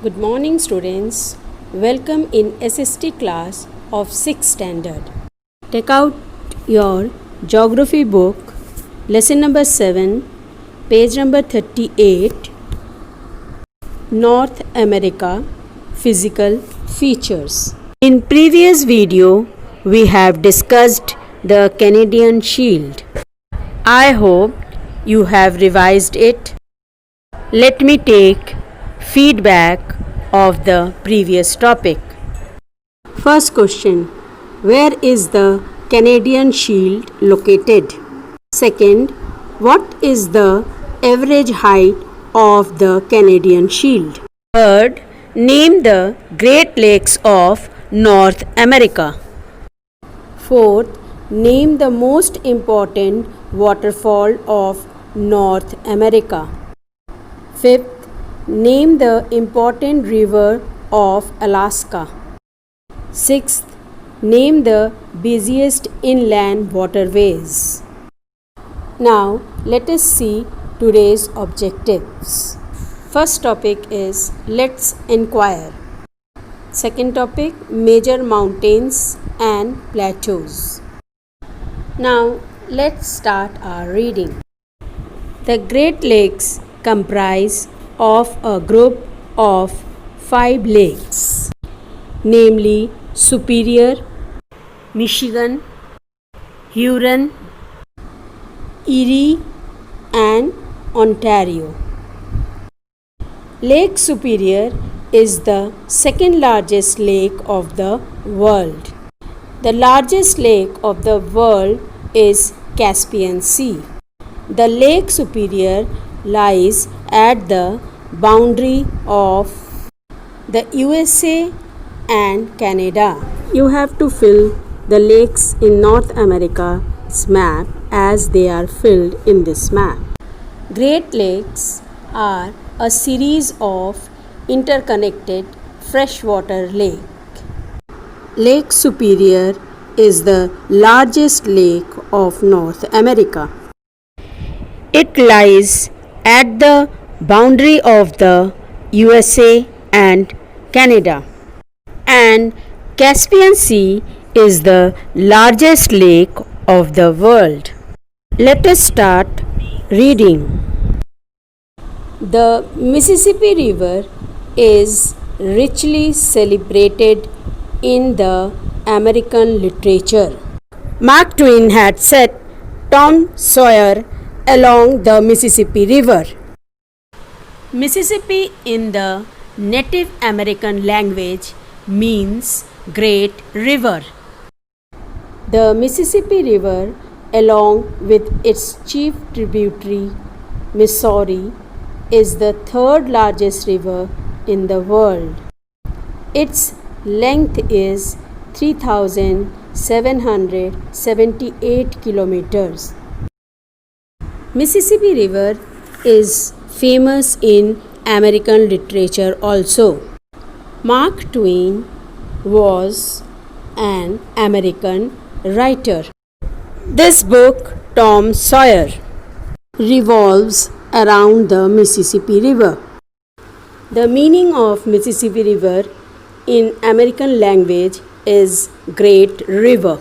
Good morning, students. Welcome in SST class of 6th standard. Take out your geography book, lesson number 7, page number 38, North America Physical Features. In previous video, we have discussed the Canadian Shield. I hope you have revised it. Let me take feedback of the previous topic. First question: where is the Canadian Shield located? Second, what is the average height of the Canadian Shield? Third, name the Great Lakes of North America. Fourth, name the most important waterfall of North America. Fifth, name the important river of Alaska. Sixth, name the busiest inland waterways. Now, let us see today's objectives. First topic is let's inquire. Second topic, major mountains and plateaus. Now, let's start our reading. The Great Lakes comprise of a group of 5 lakes, namely Superior, Michigan, Huron, Erie, and Ontario. Lake Superior is the second largest lake of the world. The largest lake of the world is Caspian Sea. The Lake Superior lies at the boundary of the USA and Canada. You have to fill the lakes in North America's map as they are filled in this map. Great Lakes are a series of interconnected freshwater lakes. Lake Superior is the largest lake of North America. It lies at the boundary of the USA and Canada. And Caspian Sea is the largest lake of the world. Let us start reading. The Mississippi River is richly celebrated in the American literature. Mark Twain had set Tom Sawyer along the Mississippi River. Mississippi in the Native American language means Great River. The Mississippi River, along with its chief tributary, Missouri, is the third largest river in the world. Its length is 3,778 kilometers. Mississippi River is famous in American literature also. Mark Twain was an American writer. This book, Tom Sawyer, revolves around the Mississippi River. The meaning of Mississippi River in American language is Great River.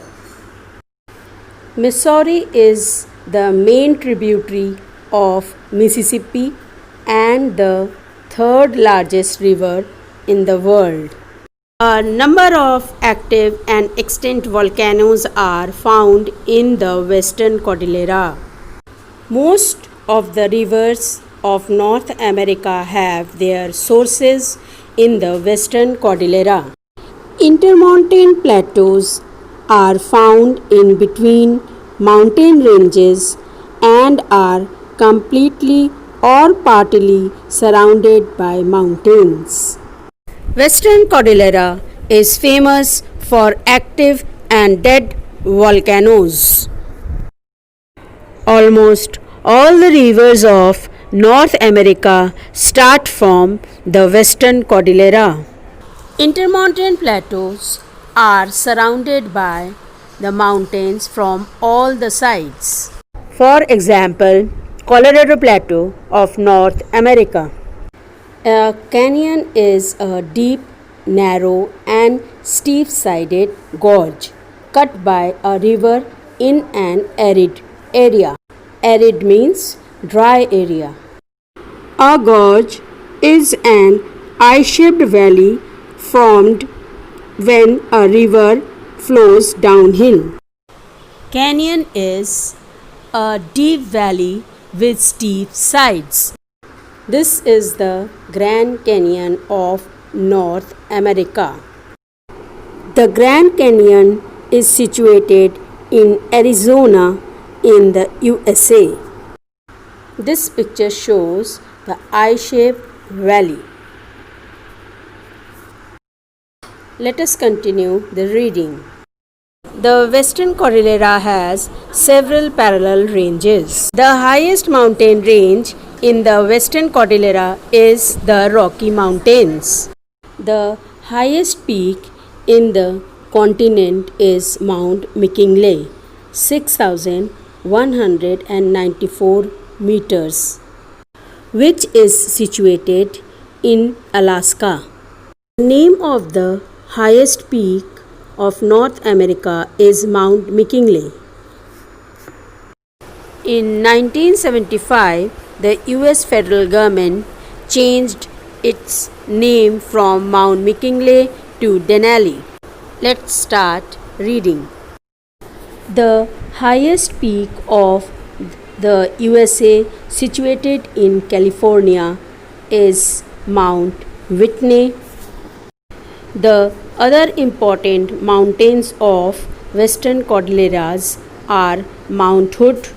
Missouri is the main tributary of Mississippi and the third largest river in the world. A number of active and extinct volcanoes are found in the Western Cordillera. Most of the rivers of North America have their sources in the Western Cordillera. Intermontane plateaus are found in between mountain ranges and are completely or partly surrounded by mountains. Western Cordillera is famous for active and dead volcanoes. Almost all the rivers of North America start from the Western Cordillera. Intermontane plateaus are surrounded by the mountains from all the sides. For example, Colorado Plateau of North America. A canyon is a deep, narrow, and steep sided gorge cut by a river in an arid area. Arid means dry area. A gorge is an eye shaped valley formed when a river flows downhill. Canyon is a deep valley with steep sides. This is the Grand Canyon of North America. The Grand Canyon is situated in Arizona in the USA. This picture shows the eye-shaped valley. Let us continue the reading. The Western Cordillera has several parallel ranges. The highest mountain range in the Western Cordillera is the Rocky Mountains. The highest peak in the continent is Mount McKinley, 6,194 meters, which is situated in Alaska. The name of the highest peak of North America is Mount McKinley. In 1975, the US federal government changed its name from Mount McKinley to Denali. Let's start reading. The highest peak of the USA situated in California is Mount Whitney. The other important mountains of Western Cordilleras are Mount Hood,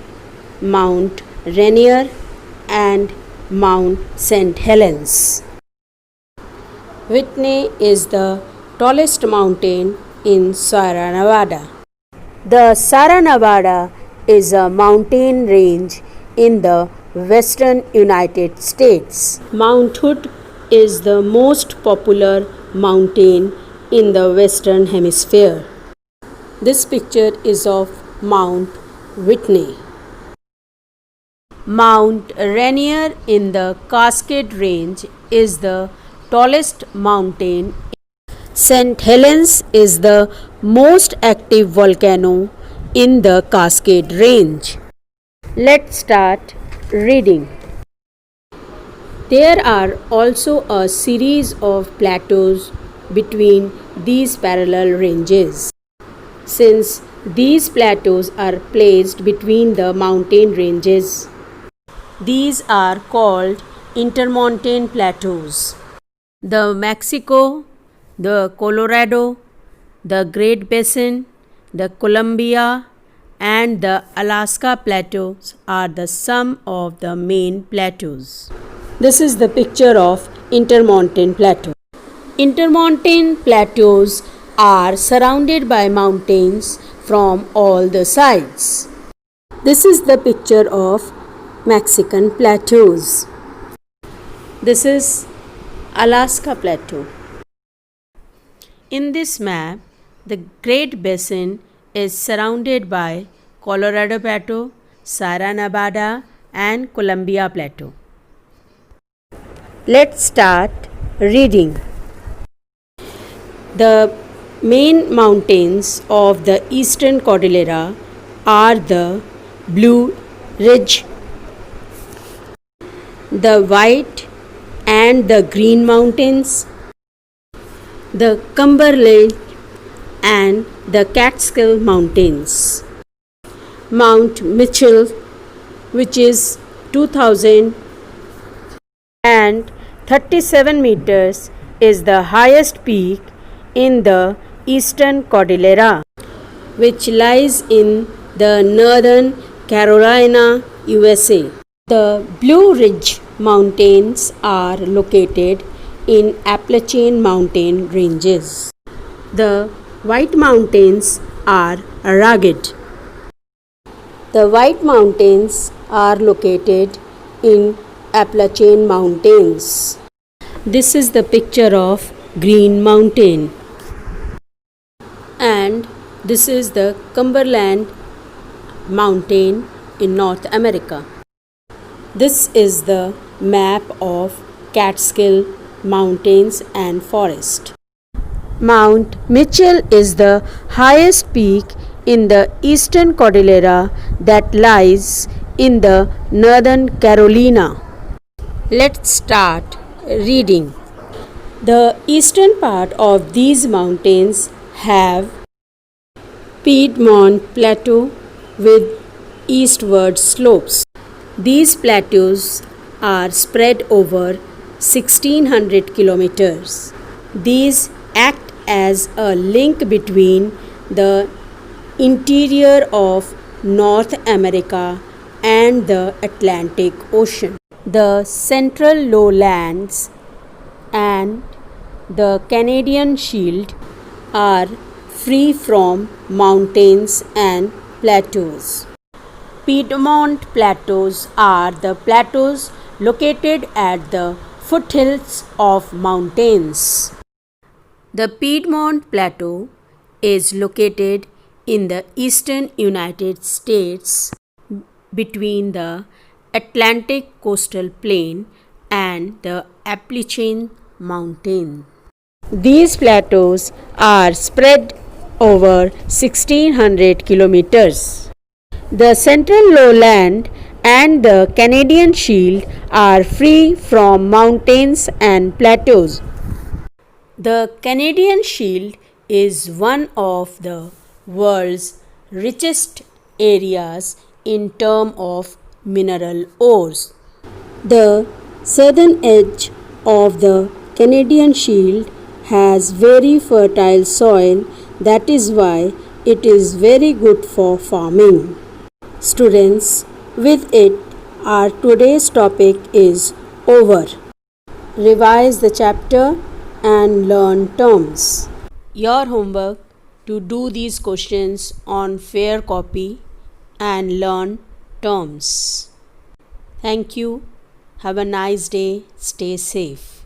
Mount Rainier, and Mount St. Helens. Whitney is the tallest mountain in Sierra Nevada. The Sierra Nevada is a mountain range in the western United States. Mount Hood is the most popular mountain in the Western Hemisphere. This picture is of Mount Whitney. Mount Rainier in the Cascade Range is the tallest mountain. St. Helens is the most active volcano in the Cascade Range. Let's start reading. There are also a series of plateaus between these parallel ranges. Since these plateaus are placed between the mountain ranges, these are called intermontane plateaus. The Mexico, the Colorado, the Great Basin, the Columbia, and the Alaska plateaus are the sum of the main plateaus. This is the picture of intermontane plateau. Intermontane plateaus are surrounded by mountains from all the sides. This is the picture of Mexican plateaus. This is Alaska plateau. In this map, the Great Basin is surrounded by Colorado Plateau, Sierra Nevada, and Columbia Plateau. Let's start reading. The main mountains of the Eastern Cordillera are the Blue Ridge, the White and the Green Mountains, the Cumberland and the Catskill Mountains. Mount Mitchell, which is 2,037 meters, is the highest peak in the Eastern Cordillera, which lies in the Northern Carolina, USA. The Blue Ridge Mountains are located in Appalachian mountain ranges. The White Mountains are rugged. The White Mountains are located in Appalachian mountains. This is the picture of Green Mountain. And this is the Cumberland Mountain in North America. This is the map of Catskill Mountains and forest. Mount Mitchell is the highest peak in the Eastern Cordillera that lies in the Northern Carolina. Let's start reading. The eastern part of these mountains have Piedmont Plateau with eastward slopes. These plateaus are spread over 1600 kilometers. These act as a link between the interior of North America and the Atlantic Ocean. The Central Lowlands and the Canadian Shield are free from mountains and plateaus. Piedmont Plateaus are the plateaus located at the foothills of mountains. The Piedmont Plateau is located in the eastern United States between the Atlantic coastal plain and the Appalachian Mountain. These plateaus are spread over 1600 kilometers. The Central Lowland and the Canadian Shield are free from mountains and plateaus. The Canadian Shield is one of the world's richest areas in terms of mineral ores. The southern edge of the Canadian Shield has very fertile soil, that is why it is very good for farming. Students, with it, our today's topic is over. Revise the chapter and learn terms. Your homework to do these questions on fair copy and learn terms. Thank you. Have a nice day. Stay safe.